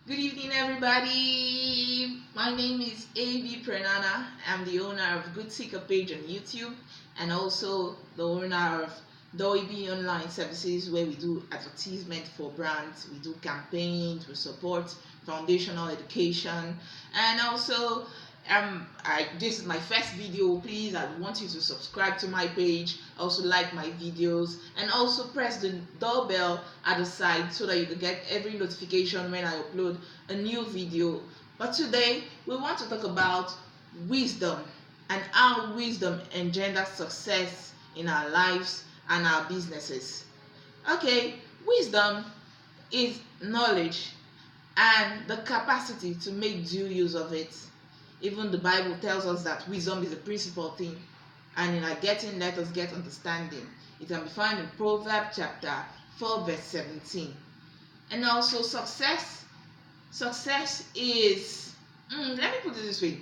Good evening, everybody. My name is AB Prenana. I'm the owner of Good Seeker page on YouTube and also the owner of Doibi Online Services, where we do advertisement for brands, we do campaigns, we support foundational education, and also this is my first video. Please, I want you to subscribe to my page, also like my videos, and also press the doorbell at the side so that you can get every notification when I upload a new video. But today we want to talk about wisdom and how wisdom engenders success in our lives and our businesses. Okay, wisdom is knowledge and the capacity to make due use of it. Even the Bible tells us that wisdom is a principal thing, and in our getting, let us get understanding. It can be found in Proverbs chapter 4, verse 17. And also, success. Success is, let me put it this way: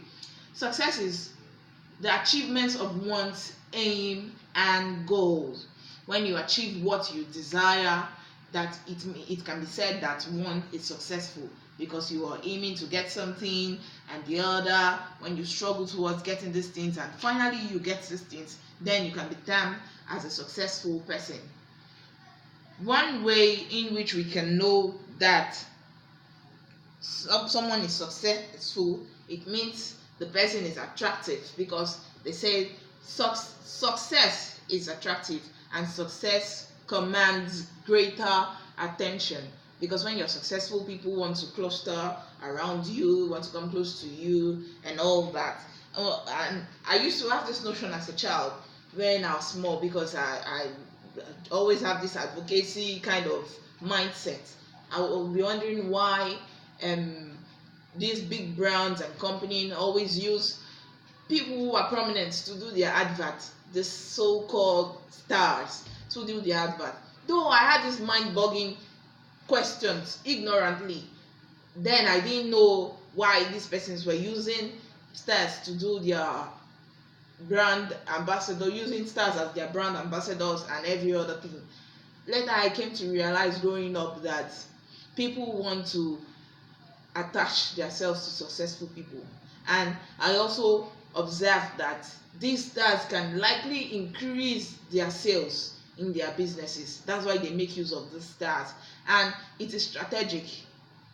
success is the achievements of one's aim and goals. When you achieve what you desire, that it can be said that one is successful because you are aiming to get something, and the other, when you struggle towards getting these things and finally you get these things, then you can be termed as a successful person. One way in which we can know that someone is successful, it means the person is attractive, because they say success is attractive and success commands greater attention, because when you're successful, people want to cluster around you, want to come close to you and all that. And I used to have this notion as a child when I was small, because I always have this advocacy kind of mindset. I will be wondering why um, these big brands and companies always use people who are prominent to do their advert, the so-called stars, to do their advert. Though I had these mind-boggling questions ignorantly, then I didn't know why these persons were using stars to do their brand ambassador, using stars as their brand ambassadors and every other thing. Later I came to realize, growing up, that people want to attach themselves to successful people, and I also observed that these stars can likely increase their sales in their businesses. That's why they make use of these stars, and it is strategic.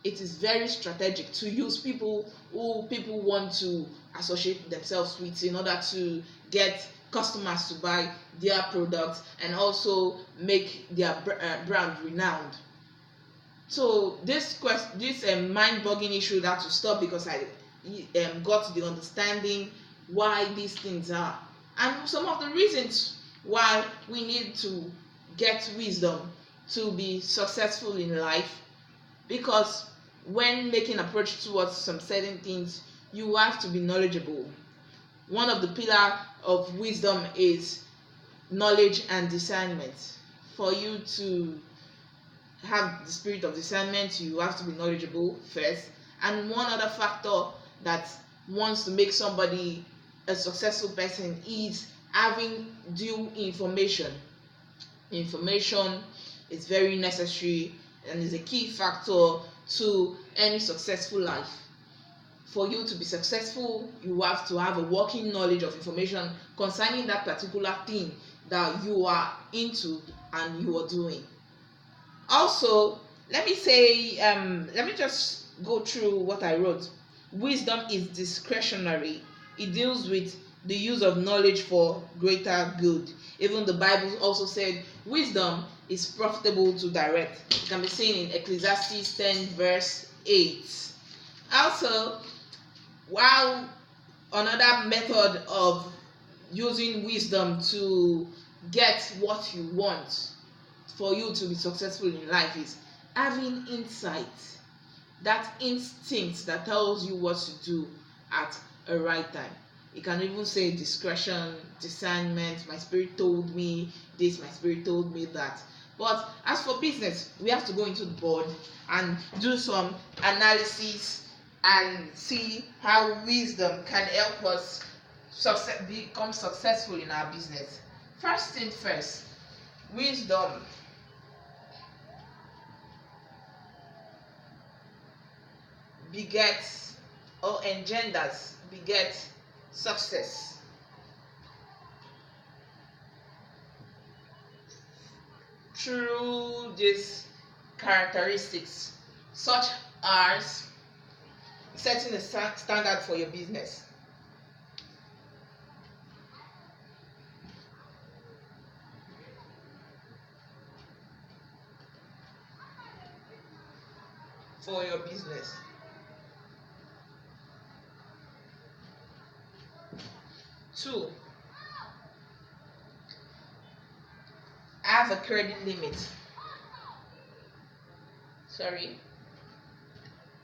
It is very strategic to use people who people want to associate themselves with in order to get customers to buy their products and also make their brand renowned. So this mind-boggling issue had to stop, because I got the understanding why these things are, and some of the reasons why we need to get wisdom to be successful in life. Because when making approach towards some certain things, you have to be knowledgeable. One of the pillar of wisdom is knowledge and discernment. For you to have the spirit of discernment, you have to be knowledgeable first. And one other factor that wants to make somebody a successful person is having due information. Information is very necessary and is a key factor to any successful life. For you to be successful, you have to have a working knowledge of information concerning that particular thing that you are into and you are doing. Also, let me just go through what I wrote. Wisdom is discretionary. It deals with the use of knowledge for greater good. Even the Bible also said wisdom is profitable to direct. It can be seen in Ecclesiastes 10 verse 8. Also, while another method of using wisdom to get what you want, for you to be successful in life, is having insight, that instinct that tells you what to do at a right time. You can even say discretion, discernment. My spirit told me this, my spirit told me that. But as for business, we have to go into the board and do some analysis and see how wisdom can help us become successful in our business. First thing first, wisdom begets or engenders, begets success. Through these characteristics, such as setting a standard for your business, for your business. 2, have a credit limit.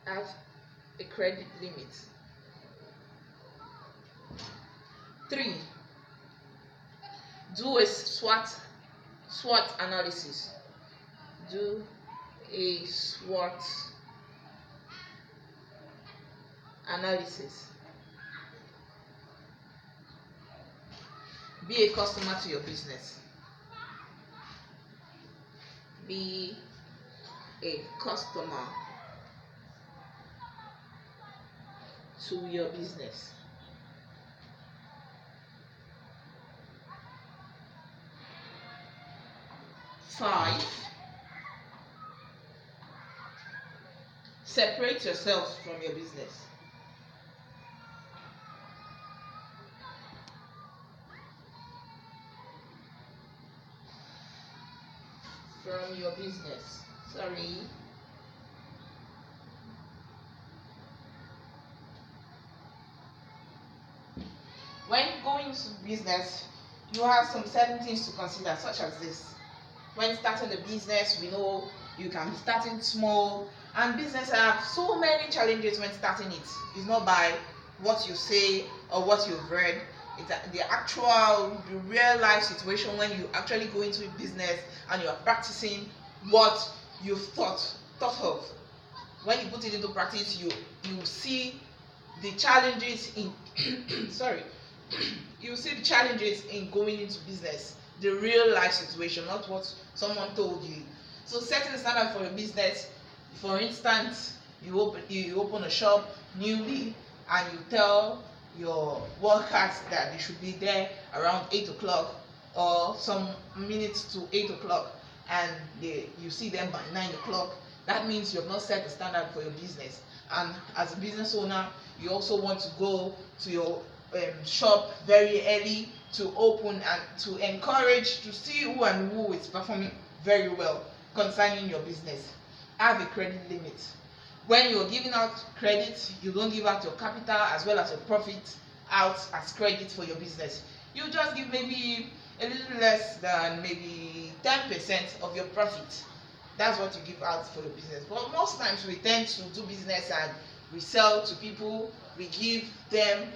Have a credit limit. 3, do a SWOT analysis. Do a SWOT analysis. Be a customer to your business. Be a customer to your business. 5, separate yourself from your business. From your business. When going to business, you have some certain things to consider, such as this. When starting a business, we know you can be starting small, and business have so many challenges when starting it. It's not by what you say or what you've read. It's the real life situation when you actually go into a business and you are practicing what you've thought of. When you put it into practice, you see the challenges in you see the challenges in going into business, the real life situation, not what someone told you. So setting a standard for your business. For instance, you open a shop newly and you tell your workers that they should be there around 8 o'clock or some minutes to 8 o'clock, and you see them by 9 o'clock. That means you have not set a standard for your business. And as a business owner, you also want to go to your shop very early to open and to encourage to see who is performing very well concerning your business. Have a credit limit. When you're giving out credit, you don't give out your capital as well as your profit out as credit for your business. You just give maybe a little less than maybe 10% of your profit. That's what you give out for your business. But most times we tend to do business and we sell to people, we give them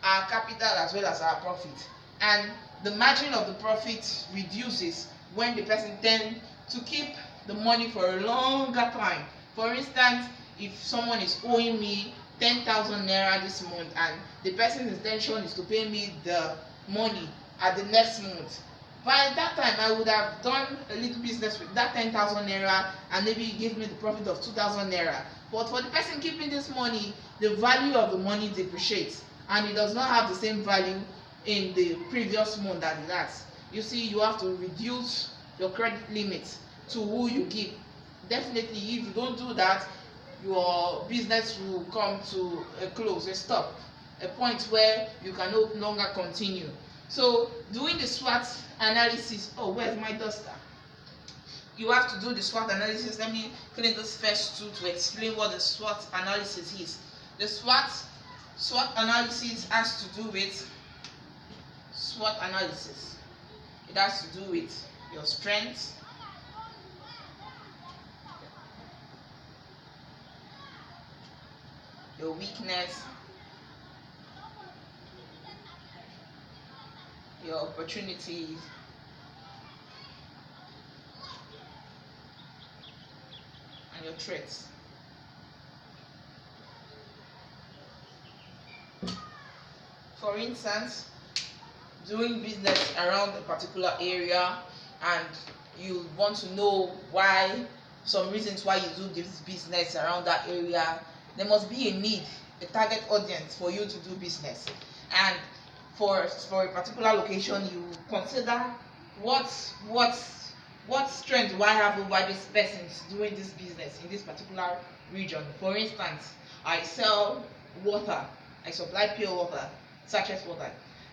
our capital as well as our profit. And the margin of the profit reduces when the person tends to keep the money for a longer time. For instance, if someone is owing me 10,000 naira this month and the person's intention is to pay me the money at the next month, by that time I would have done a little business with that 10,000 naira and maybe give me the profit of 2,000 naira. But for the person keeping this money, the value of the money depreciates and it does not have the same value in the previous month that it has. You see, you have to reduce your credit limit to who you give. Definitely, if you don't do that, your business will come to a close, a stop, a point where you can no longer continue. So doing the SWOT analysis, where's my duster? You have to do the SWOT analysis. Let me clean this first two to explain what the SWOT analysis is. The SWOT analysis has to do with SWOT analysis. It has to do with your strengths, your weakness, your opportunities, and your threats. For instance, doing business around a particular area and you want to know why, some reasons why you do this business around that area, there must be a need, a target audience for you to do business. And for a particular location, you consider what strength do I have over this person doing this business in this particular region. For instance, I sell water, I supply pure water, sachet water.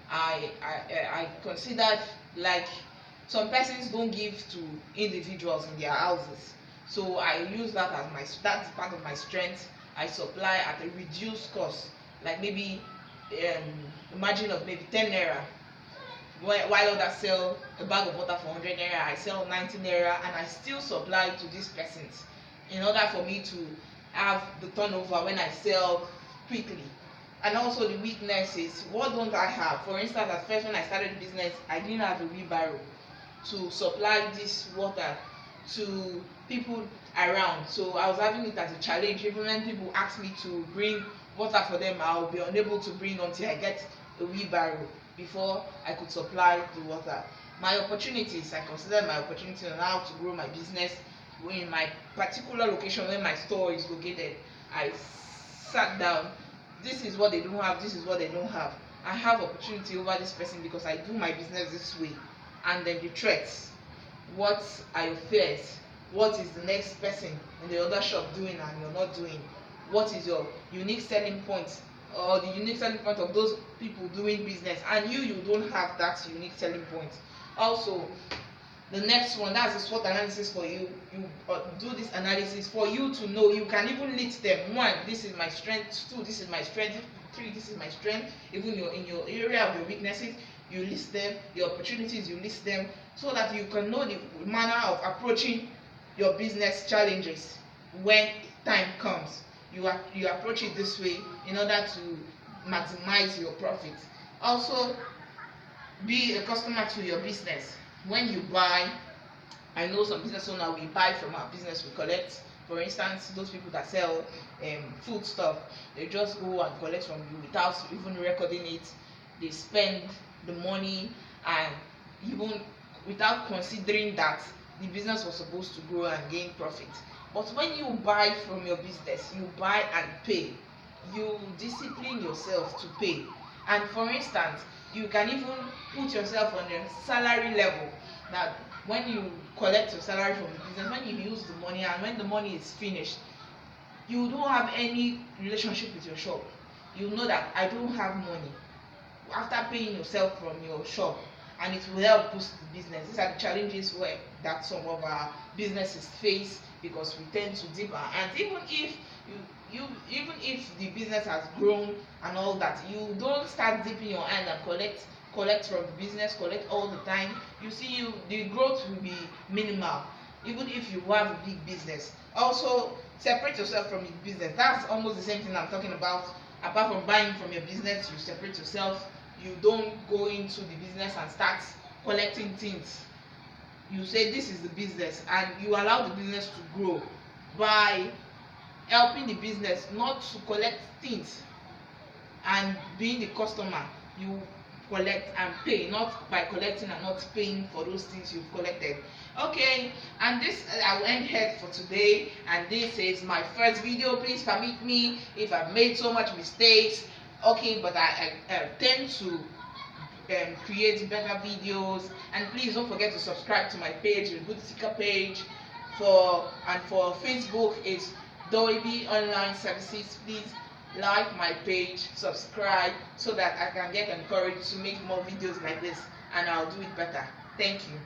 I considered, like, some persons don't give to individuals in their houses, so I use that as that's part of my strength. I supply at a reduced cost, like maybe margin of maybe 10 naira, while others sell a bag of water for 100 naira. I sell 90 naira, and I still supply to these persons in order for me to have the turnover when I sell quickly. And also the weakness is, what don't I have? For instance, at first when I started the business, I didn't have a wheelbarrow to supply this water to people around, so I was having it as a challenge. Even when people ask me to bring water for them, I'll be unable to bring until I get a wheelbarrow before I could supply the water. My opportunities, I considered my opportunity on how to grow my business in my particular location where my store is located. I sat down. This is what they don't have, this is what they don't have. I have opportunity over this person because I do my business this way. And then the threats, what are your fears? What is the next person in the other shop doing and you're not doing? What is your unique selling point, or the unique selling point of those people doing business, and you don't have that unique selling point? Also, the next one, that's the SWOT analysis for you. You do this analysis for you to know. You can even list them. 1, this is my strength. 2, this is my strength. 3, this is my strength. Even in your area of your weaknesses, you list them. The opportunities, you list them, so that you can know the manner of approaching your business challenges when time comes. You approach it this way in order to maximize your profit. Also, be a customer to your business. When you buy, I know some business owner, we buy from our business, we collect. For instance, those people that sell food stuff, they just go and collect from you without even recording it. They spend the money, and even without considering that the business was supposed to grow and gain profit. But when you buy from your business, you buy and pay. You discipline yourself to pay. And for instance, you can even put yourself on a salary level. Now, when you collect your salary from the business, when you use the money, and when the money is finished, you don't have any relationship with your shop. You know that I don't have money. After paying yourself from your shop, and it will help boost the business. These are the challenges that some of our businesses face, because we tend to dip our hands. Even if the business has grown and all that, you don't start dipping your hand and collect from the business, collect all the time. The growth will be minimal, even if you have a big business. Also, separate yourself from the business. That's almost the same thing I'm talking about. Apart from buying from your business, you separate yourself. You don't go into the business and start collecting things. You say this is the business, and you allow the business to grow by helping the business not to collect things, and being the customer. You collect and pay, not by collecting and not paying for those things you've collected. Okay, and this, I will end here for today, and this is my first video. Please permit me if I've made so much mistakes. Okay, but I tend to create better videos. And please don't forget to subscribe to my page, the Good Seeker page. For Facebook, it's Doibi Online Services. Please like my page, subscribe, so that I can get encouraged to make more videos like this, and I'll do it better. Thank you.